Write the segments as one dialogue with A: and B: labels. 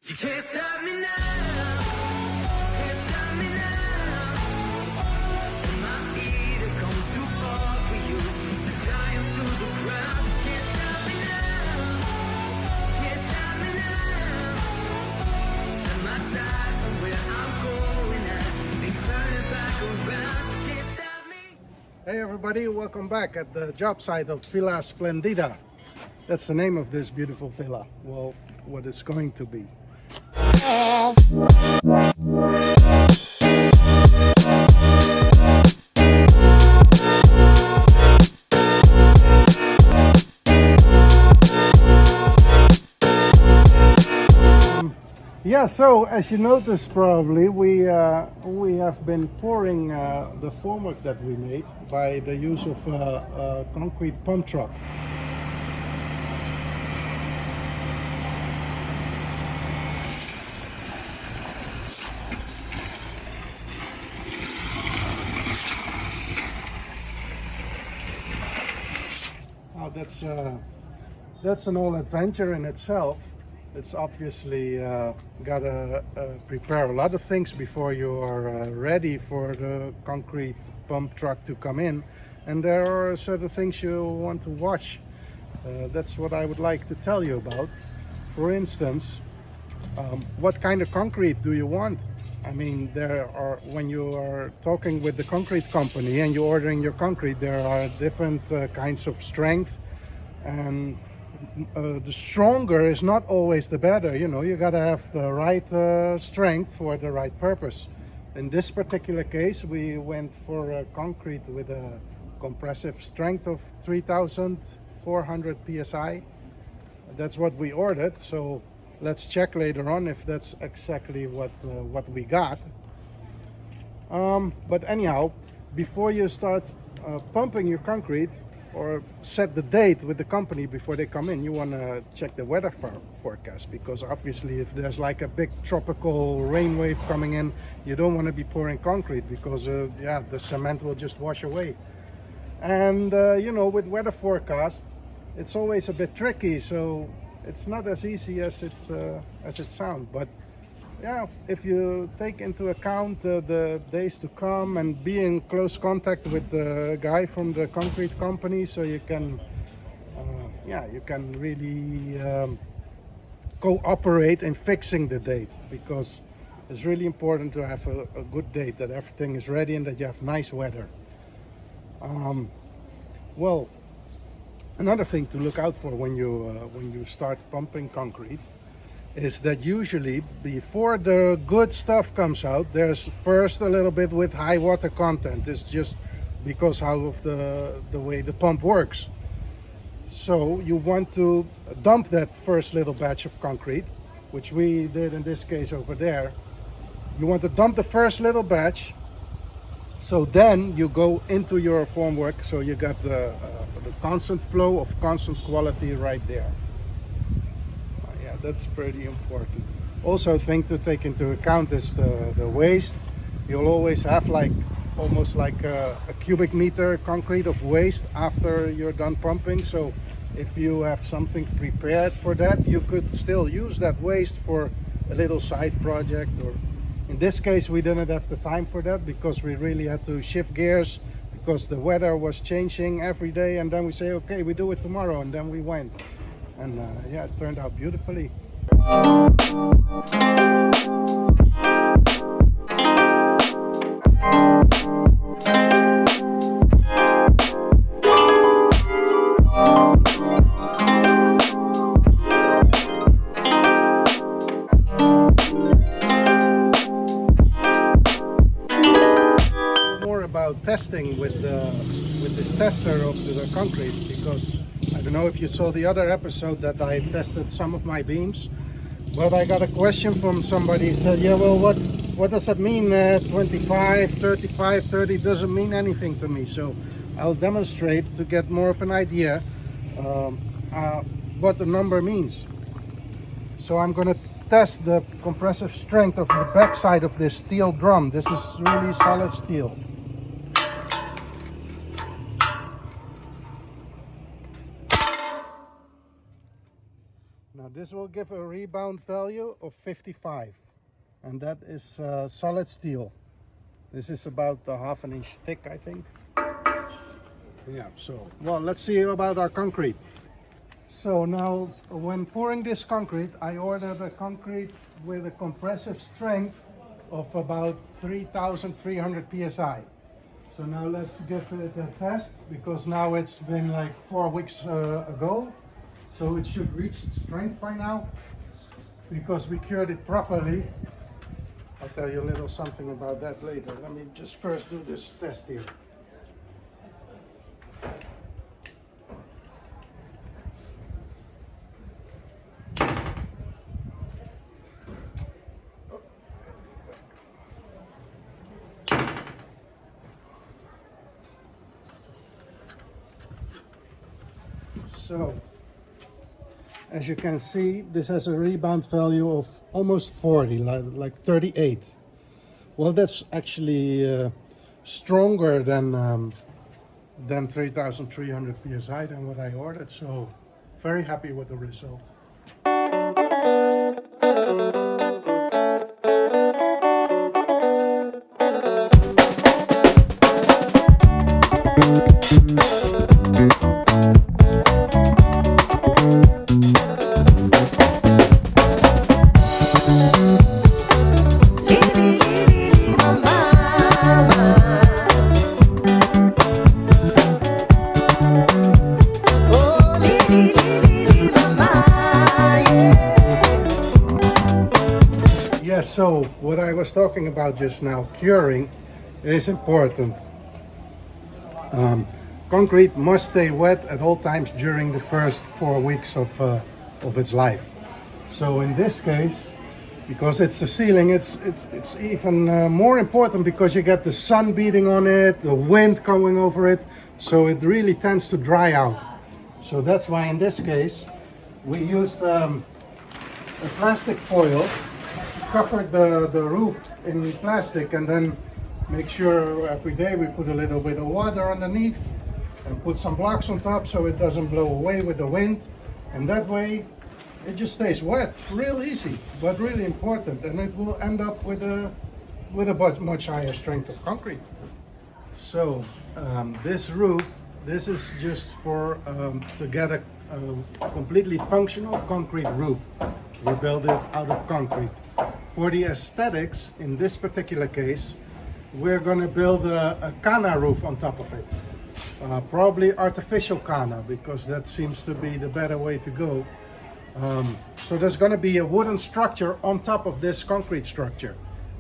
A: You can't stop me now. Can't stop me now. My feet have come too far for you to tie them to the ground. You can't stop me now. Can't stop me now. Set my sights on where I'm going at and turn it back around. You can't stop me.
B: Hey everybody, welcome back at the job site of Villa Splendida. That's the name of this beautiful villa. Well, what it's going to be. Yeah, so as you noticed probably, we have been pouring the formwork that we made by the use of a concrete pump truck. Now that's an whole adventure in itself. It's obviously gotta prepare a lot of things before you are ready for the concrete pump truck to come in, and there are certain things you want to watch. That's what I would like to tell you about. For instance, what kind of concrete do you want? I mean, when you are talking with the concrete company and you're ordering your concrete, there are different kinds of strength, and the stronger is not always the better. You know, you gotta have the right strength for the right purpose. In this particular case, we went for concrete with a compressive strength of 3,400 psi. That's what we ordered, so let's check later on if that's exactly what we got. But anyhow, before you start pumping your concrete or set the date with the company before they come in, you want to check the weather forecast, because obviously if there's like a big tropical rain wave coming in, you don't want to be pouring concrete because the cement will just wash away. And you know, with weather forecast, it's always a bit tricky, so it's not as easy as it sounds. But yeah, if you take into account the days to come and be in close contact with the guy from the concrete company, so you can really cooperate in fixing the date, because it's really important to have a good date, that everything is ready and that you have nice weather. Well, another thing to look out for when you start pumping concrete is that usually before the good stuff comes out, there's first a little bit with high water content. It's just because how of the way the pump works. So you want to dump that first little batch of concrete, which we did in this case over there. You want to dump the first little batch, so then you go into your formwork, so you got the constant flow of constant quality right there. That's pretty important. Also, thing to take into account is the waste. You'll always have almost like a cubic meter concrete of waste after you're done pumping. So if you have something prepared for that, you could still use that waste for a little side project. Or in this case, we didn't have the time for that because we really had to shift gears because the weather was changing every day. And then we say, okay, we do it tomorrow, and then we went. And it turned out beautifully. More about testing with this tester of the concrete, because I don't know if you saw the other episode that I tested some of my beams, but I got a question from somebody. He said, yeah, well, what does that mean? 25, 35, 30 doesn't mean anything to me. So I'll demonstrate to get more of an idea what the number means. So I'm going to test the compressive strength of the back side of this steel drum. This is really solid steel. Now this will give a rebound value of 55, and that is solid steel. This is about a half an inch thick, I think. Yeah, so, well, let's see about our concrete. So now, when pouring this concrete, I ordered a concrete with a compressive strength of about 3,300 psi. So now let's give it a test, because now it's been like 4 weeks ago. So it should reach its strength by now, because we cured it properly. I'll tell you a little something about that later. Let me just first do this test here. So, as you can see, this has a rebound value of almost 40, like 38. Well, that's actually stronger than 3,300 psi than what I ordered. So, very happy with the result. Yes, so what I was talking about just now, curing, is important. Concrete must stay wet at all times during the first 4 weeks of its life. So in this case, because it's a ceiling, it's even more important, because you get the sun beating on it, the wind going over it, so it really tends to dry out. So that's why in this case we used a plastic foil, covered the roof in plastic, and then make sure every day we put a little bit of water underneath and put some blocks on top so it doesn't blow away with the wind, and that way it just stays wet. Real easy, but really important, and it will end up with a much higher strength of concrete. So this roof, this is just for to get a completely functional concrete roof. We build it out of concrete. For the aesthetics, in this particular case, we're going to build a Kana roof on top of it. Probably artificial Kana, because that seems to be the better way to go. So there's going to be a wooden structure on top of this concrete structure.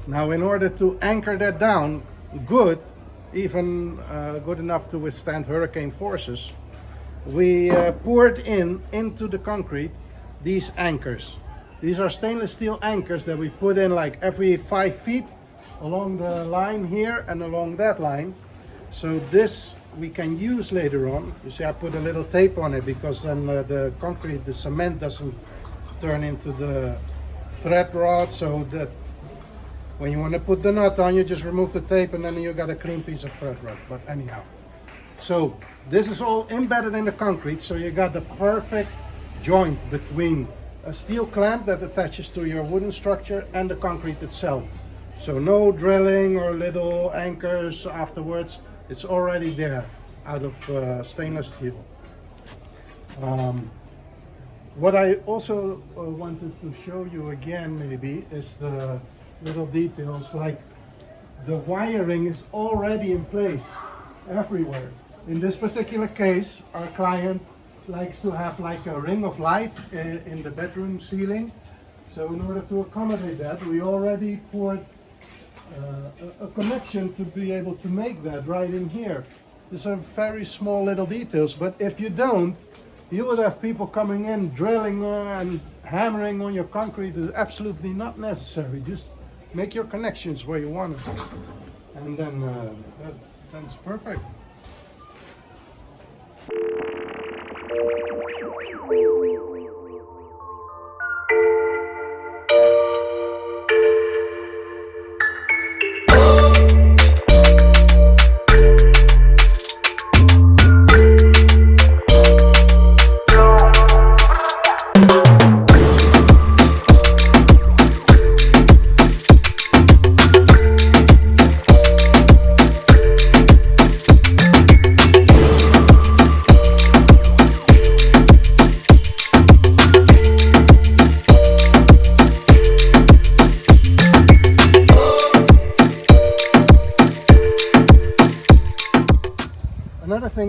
B: Now, in order to anchor that down good, even good enough to withstand hurricane forces, we poured into the concrete these anchors. These are stainless steel anchors that we put in like every 5 feet along the line here and along that line. So this we can use later on. You see, I put a little tape on it, because then the concrete, the cement doesn't turn into the thread rod, so that when you want to put the nut on, you just remove the tape and then you got a clean piece of thread rod. But anyhow, so this is all embedded in the concrete, so you got the perfect joint between a steel clamp that attaches to your wooden structure and the concrete itself. So no drilling or little anchors afterwards. It's already there out of stainless steel. What I also wanted to show you again maybe is the little details, like the wiring is already in place everywhere. In this particular case, our client likes to have like a ring of light in the bedroom ceiling. So in order to accommodate that, we already poured a connection to be able to make that right in here. These are very small little details, but if you don't, you would have people coming in, drilling and hammering on your concrete. Is absolutely not necessary. Just make your connections where you want it, and then that's perfect.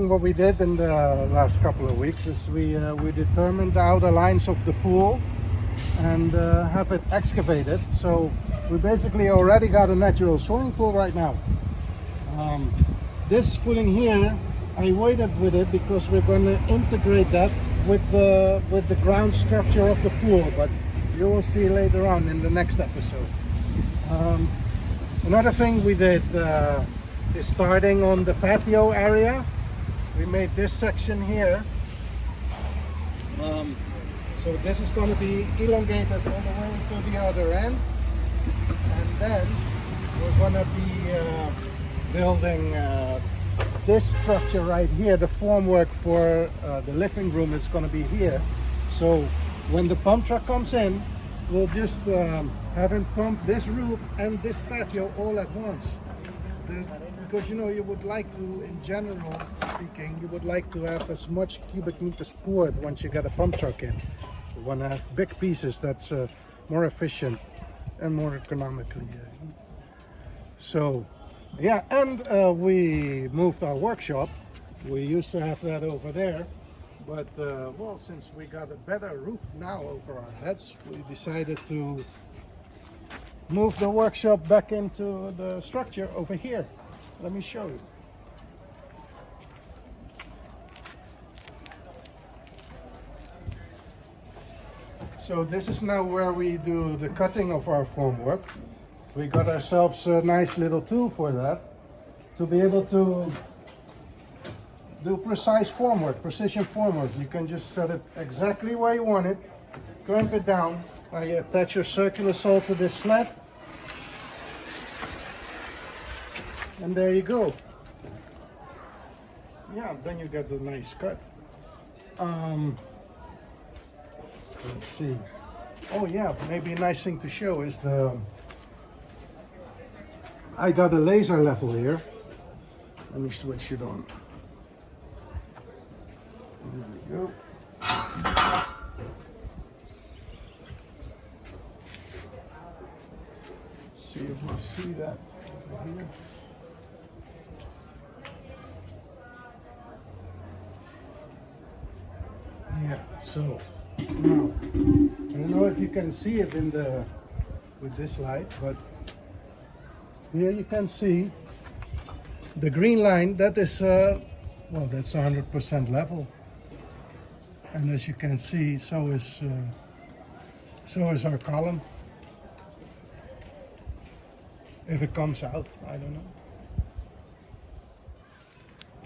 B: thing what we did in the last couple of weeks is we determined the outer lines of the pool and have it excavated. So we basically already got a natural swimming pool right now. This footing here, I waited with it because we're going to integrate that with the ground structure of the pool, but you will see later on in the next episode. Another thing we did is starting on the patio area. We made this section here. So this is going to be elongated all the way to the other end, and then we're going to be building this structure right here. The formwork for the living room is going to be here. So when the pump truck comes in, we'll just have him pump this roof and this patio all at once. Because you know, you would like to, in general speaking, you would like to have as much cubic meters poured once you get a pump truck in. You want to have big pieces. That's more efficient and more economically. So yeah, and we moved our workshop. We used to have that over there, but well, since we got a better roof now over our heads, we decided to move the workshop back into the structure over here. Let me show you. So this is now where we do the cutting of our formwork. We got ourselves a nice little tool for that, to be able to do precise formwork, precision formwork. You can just set it exactly where you want it, clamp it down, you attach your circular saw to this slat, and there you go. Yeah, then you get the nice cut. Let's see. Oh yeah, maybe a nice thing to show is I got a laser level here. Let me switch it on. There we go. Let's see if we see that over here. Yeah, so now I don't know if you can see it with this light, but here you can see the green line. That is well, that's 100% level, and as you can see, so is our column. If it comes out, I don't know.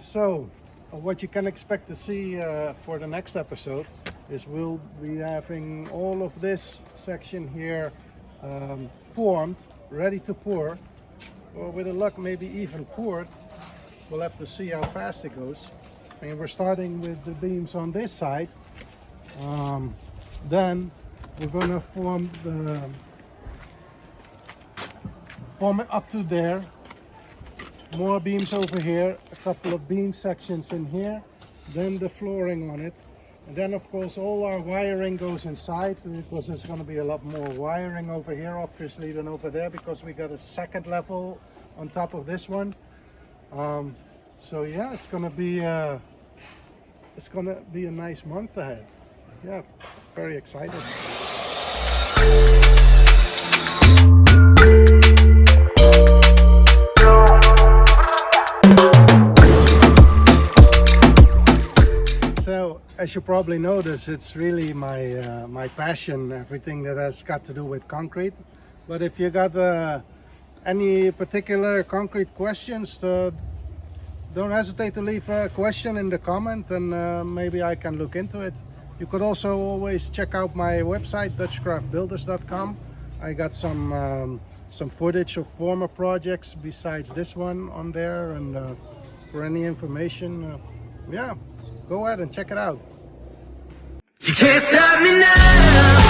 B: So what you can expect to see for the next episode is we'll be having all of this section here formed, ready to pour, or with a luck maybe even poured. We'll have to see how fast it goes. I mean, we're starting with the beams on this side. Then we're gonna form it up to there. More beams over here, a couple of beam sections in here, then the flooring on it. And then of course all our wiring goes inside, because there's going to be a lot more wiring over here obviously than over there, because we got a second level on top of this one. So yeah, it's going to be a nice month ahead. Yeah, very excited. So, as you probably notice, it's really my passion, everything that has got to do with concrete. But if you got any particular concrete questions, don't hesitate to leave a question in the comment, and maybe I can look into it. You could also always check out my website, Dutchcraftbuilders.com. I got some footage of former projects besides this one on there, and for any information, yeah, go ahead and check it out.
A: You can't stop me now.